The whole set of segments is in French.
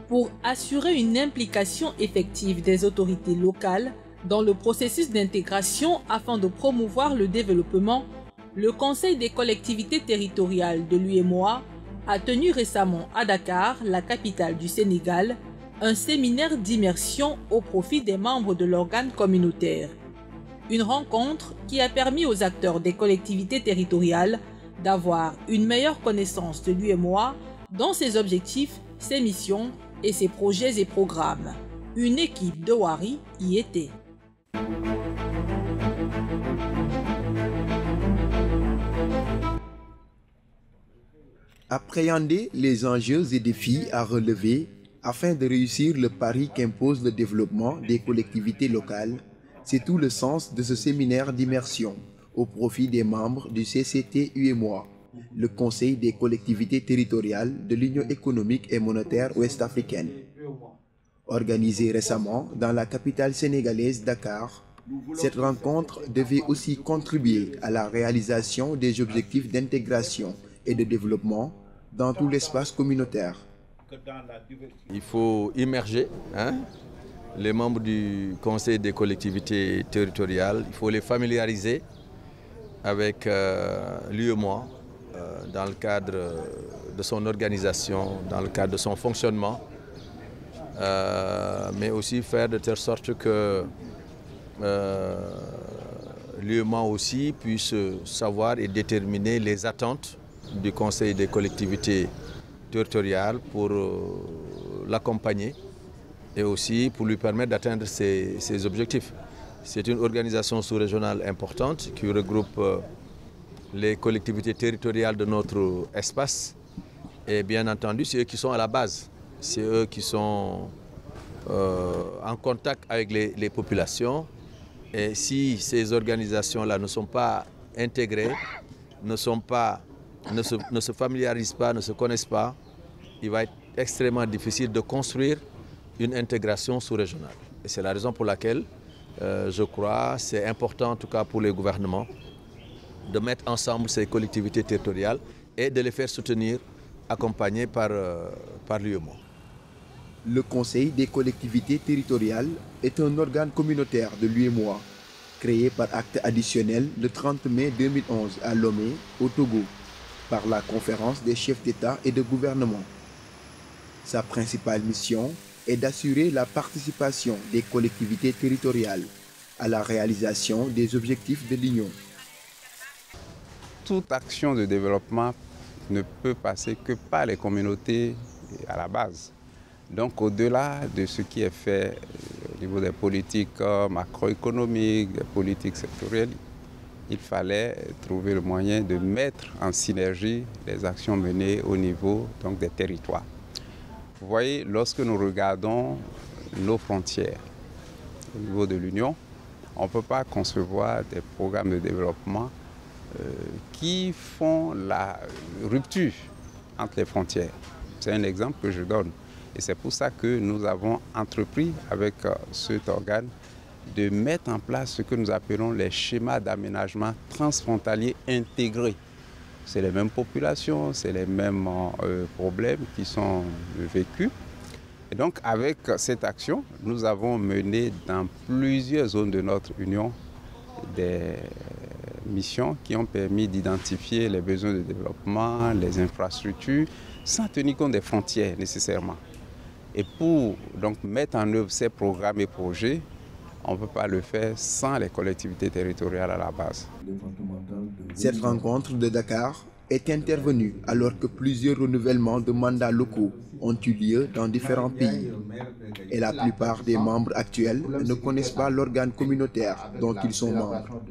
Pour assurer une implication effective des autorités locales dans le processus d'intégration afin de promouvoir le développement, le Conseil des collectivités territoriales de l'UEMOA a tenu récemment à Dakar, la capitale du Sénégal, un séminaire d'immersion au profit des membres de l'organe communautaire. Une rencontre qui a permis aux acteurs des collectivités territoriales d'avoir une meilleure connaissance de l'UEMOA dans ses objectifs, ses missions et ses projets et programmes. Une équipe de Wari y était. Appréhender les enjeux et défis à relever afin de réussir le pari qu'impose le développement des collectivités locales, c'est tout le sens de ce séminaire d'immersion au profit des membres du CCT-UEMOA, le Conseil des collectivités territoriales de l'Union économique et monétaire ouest-africaine. Organisée récemment dans la capitale sénégalaise Dakar, cette rencontre devait aussi contribuer à la réalisation des objectifs d'intégration et de développement dans tout l'espace communautaire. Il faut immerger les membres du Conseil des collectivités territoriales, il faut les familiariser avec l'UEMOA dans le cadre de son organisation, dans le cadre de son fonctionnement, mais aussi faire de telle sorte que l'UEMOA aussi puisse savoir et déterminer les attentes du Conseil des collectivités territoriales pour l'accompagner et aussi pour lui permettre d'atteindre ses objectifs. C'est une organisation sous-régionale importante qui regroupe les collectivités territoriales de notre espace et bien entendu c'est eux qui sont à la base, c'est eux qui sont en contact avec les populations et si ces organisations-là ne sont pas intégrées, ne se familiarisent pas, ne se connaissent pas, il va être extrêmement difficile de construire une intégration sous-régionale. Et c'est la raison pour laquelle je crois c'est important en tout cas pour les gouvernements de mettre ensemble ces collectivités territoriales et de les faire soutenir, accompagner par l'UEMOA. Le Conseil des collectivités territoriales est un organe communautaire de l'UEMOA, créé par acte additionnel le 30 mai 2011 à Lomé, au Togo, par la Conférence des chefs d'État et de gouvernement. Sa principale mission est d'assurer la participation des collectivités territoriales à la réalisation des objectifs de l'Union. Toute action de développement ne peut passer que par les communautés à la base. Donc au-delà de ce qui est fait au niveau des politiques macroéconomiques, des politiques sectorielles, il fallait trouver le moyen de mettre en synergie les actions menées au niveau donc, des territoires. Vous voyez, lorsque nous regardons nos frontières au niveau de l'Union, on ne peut pas concevoir des programmes de développement qui font la rupture entre les frontières. C'est un exemple que je donne. Et c'est pour ça que nous avons entrepris avec cet organe de mettre en place ce que nous appelons les schémas d'aménagement transfrontaliers intégrés. C'est les mêmes populations, c'est les mêmes problèmes qui sont vécus. Et donc avec cette action, nous avons mené dans plusieurs zones de notre Union des missions qui ont permis d'identifier les besoins de développement, les infrastructures, sans tenir compte des frontières nécessairement. Et pour donc, mettre en œuvre ces programmes et projets, on ne peut pas le faire sans les collectivités territoriales à la base. Cette rencontre de Dakar est intervenue alors que plusieurs renouvellements de mandats locaux ont eu lieu dans différents pays. Et la plupart des membres actuels ne connaissent pas l'organe communautaire dont ils sont membres.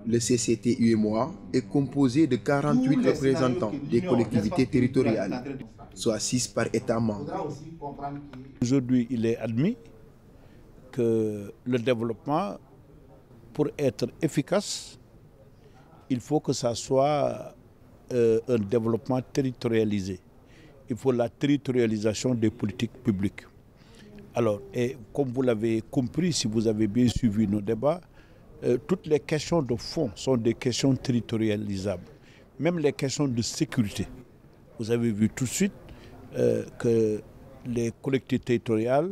Le CCT-UEMOA est composé de 48 représentants des collectivités territoriales, soit 6 par État membre. Aujourd'hui, il est admis que le développement pour être efficace, il faut que ça soit un développement territorialisé. Il faut la territorialisation des politiques publiques. Alors, et comme vous l'avez compris, si vous avez bien suivi nos débats, toutes les questions de fond sont des questions territorialisables. Même les questions de sécurité. Vous avez vu tout de suite que les collectivités territoriales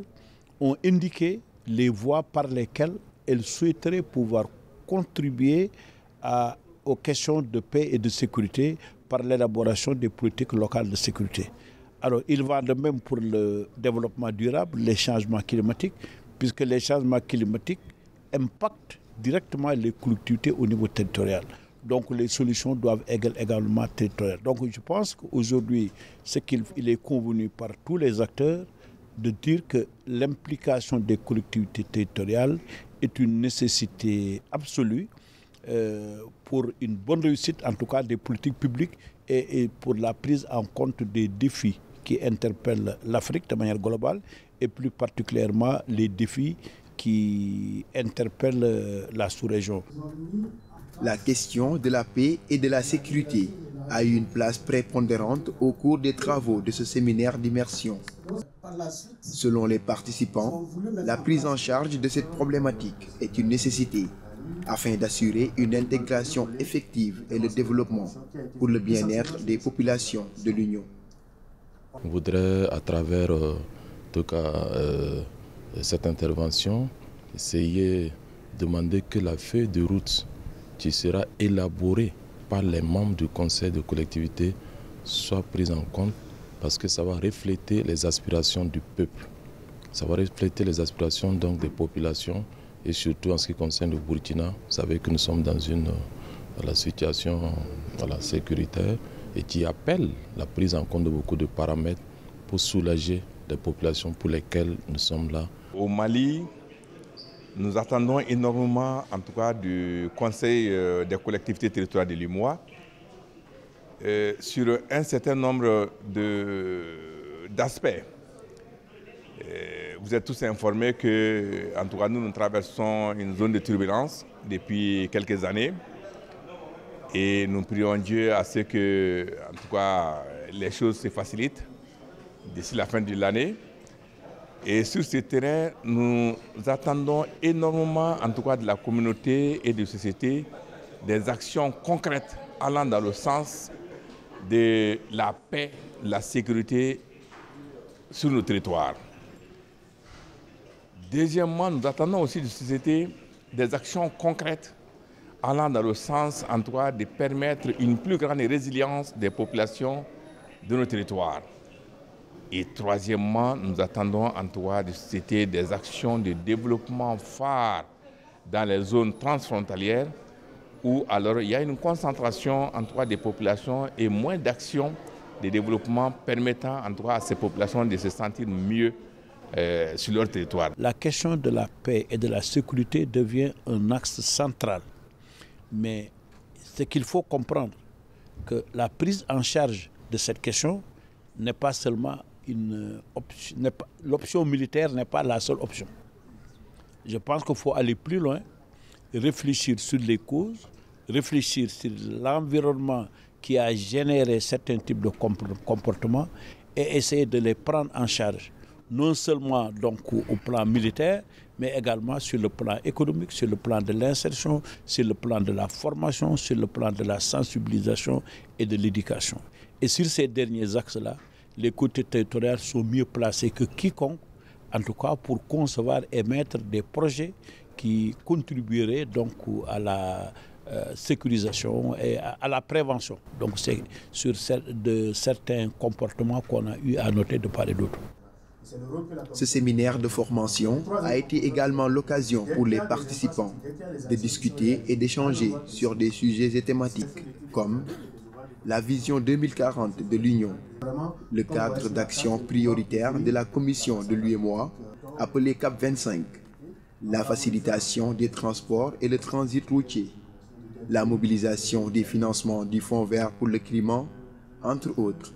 ont indiqué les voies par lesquelles elles souhaiteraient pouvoir contribuer aux questions de paix et de sécurité par l'élaboration des politiques locales de sécurité. Alors, il va de même pour le développement durable, les changements climatiques, puisque les changements climatiques impactent directement les collectivités au niveau territorial. Donc, les solutions doivent être également territoriales. Donc, je pense qu'aujourd'hui, il est convenu par tous les acteurs de dire que l'implication des collectivités territoriales est une nécessité absolue pour une bonne réussite, en tout cas des politiques publiques et pour la prise en compte des défis qui interpellent l'Afrique de manière globale et plus particulièrement les défis qui interpellent la sous-région. La question de la paix et de la sécurité a eu une place prépondérante au cours des travaux de ce séminaire d'immersion. Selon les participants, la prise en charge de cette problématique est une nécessité afin d'assurer une intégration effective et le développement pour le bien-être des populations de l'Union. On voudrait, à travers cette intervention, essayer de demander que la feuille de route qui sera élaborée par les membres du conseil de collectivité soit prise en compte parce que ça va refléter les aspirations du peuple. Ça va refléter les aspirations donc des populations et surtout en ce qui concerne le Burkina. Vous savez que nous sommes dans une situation sécuritaire et qui appelle la prise en compte de beaucoup de paramètres pour soulager les populations pour lesquelles nous sommes là. Au Mali, nous attendons énormément, en tout cas, du Conseil des collectivités territoriales de l'UEMOA sur un certain nombre d'aspects. Vous êtes tous informés que, en tout cas, nous traversons une zone de turbulence depuis quelques années. Et nous prions Dieu à ce que, en tout cas, les choses se facilitent d'ici la fin de l'année. Et sur ce terrain, nous attendons énormément, en tout cas, de la communauté et de la société, des actions concrètes allant dans le sens de la paix, la sécurité sur nos territoires. Deuxièmement, nous attendons aussi de la société des actions concrètes allant dans le sens, en tout cas, de permettre une plus grande résilience des populations de nos territoires. Et troisièmement, nous attendons en tout cas de la société des actions de développement phares dans les zones transfrontalières où alors il y a une concentration en tout cas des populations et moins d'actions de développement permettant en tout cas à ces populations de se sentir mieux sur leur territoire. La question de la paix et de la sécurité devient un axe central. Mais ce qu'il faut comprendre, que la prise en charge de cette question n'est pas seulement une option, l'option militaire n'est pas la seule option. Je pense qu'il faut aller plus loin, réfléchir sur les causes, réfléchir sur l'environnement qui a généré certains types de comportements et essayer de les prendre en charge, non seulement donc au plan militaire, mais également sur le plan économique, sur le plan de l'insertion, sur le plan de la formation, sur le plan de la sensibilisation et de l'éducation. Et sur ces derniers axes-là, les collectivités territoriales sont mieux placées que quiconque, en tout cas pour concevoir et mettre des projets qui contribueraient donc à la sécurisation et à la prévention. Donc c'est sur certains comportements qu'on a eu à noter de part et d'autre. Ce séminaire de formation a été également l'occasion pour les participants de discuter et d'échanger sur des sujets et thématiques comme la vision 2040 de l'Union, le cadre d'action prioritaire de la Commission de l'UEMOA, appelé CAP 25, la facilitation des transports et le transit routier, la mobilisation des financements du Fonds vert pour le climat, entre autres.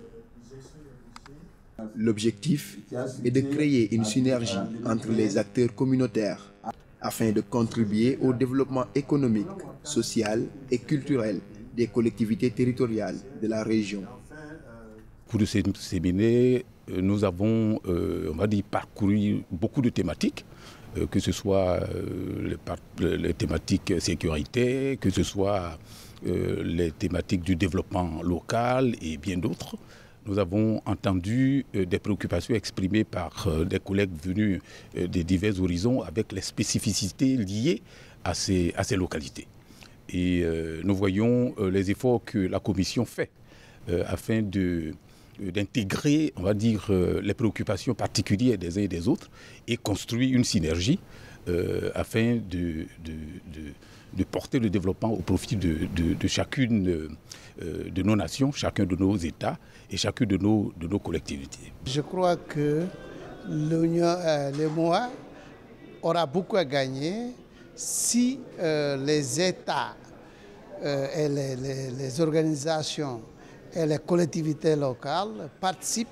L'objectif est de créer une synergie entre les acteurs communautaires afin de contribuer au développement économique, social et culturel des collectivités territoriales de la région. Pour ce séminaire, nous avons, on va dire, parcouru beaucoup de thématiques, que ce soit les thématiques sécurité, que ce soit les thématiques du développement local et bien d'autres. Nous avons entendu des préoccupations exprimées par des collègues venus des divers horizons avec les spécificités liées à ces localités. Et nous voyons les efforts que la Commission fait afin d'intégrer, on va dire, les préoccupations particulières des uns et des autres et construire une synergie afin de porter le développement au profit de chacune de nos nations, chacun de nos États et chacune de nos collectivités. Je crois que le MOA aura beaucoup à gagner si les États et les organisations et les collectivités locales participent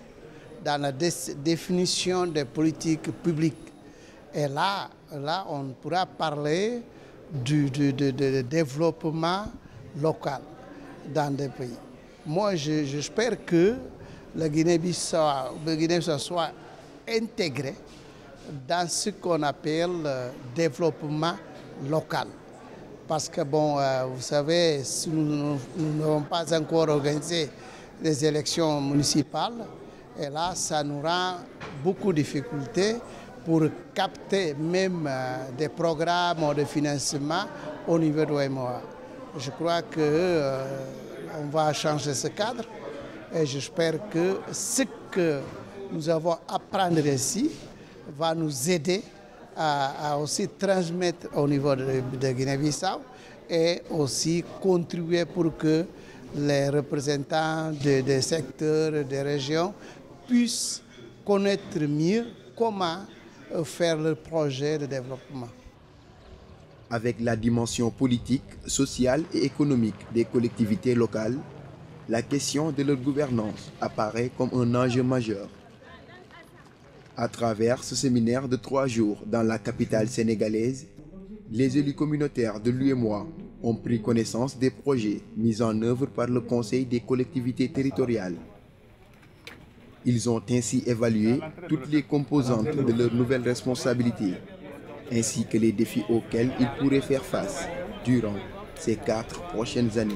dans la définition des politiques publiques. Et là on pourra parler du développement local dans des pays. Moi, j'espère que la Guinée-Bissau soit intégrée dans ce qu'on appelle le développement local. Parce que, vous savez, si nous n'avons pas encore organisé les élections municipales, et là, ça nous rend beaucoup de difficultés pour capter même des programmes de financement au niveau de MOA. Je crois qu'on va changer ce cadre et j'espère que ce que nous avons à apprendre ici va nous aider à aussi transmettre au niveau de Guinée-Bissau et aussi contribuer pour que les représentants des secteurs, des régions puissent connaître mieux comment faire le projet de développement. Avec la dimension politique, sociale et économique des collectivités locales, la question de leur gouvernance apparaît comme un enjeu majeur. À travers ce séminaire de 3 jours dans la capitale sénégalaise, les élus communautaires de l'UEMOA ont pris connaissance des projets mis en œuvre par le Conseil des collectivités territoriales. Ils ont ainsi évalué toutes les composantes de leurs nouvelles responsabilités, ainsi que les défis auxquels ils pourraient faire face durant ces 4 prochaines années.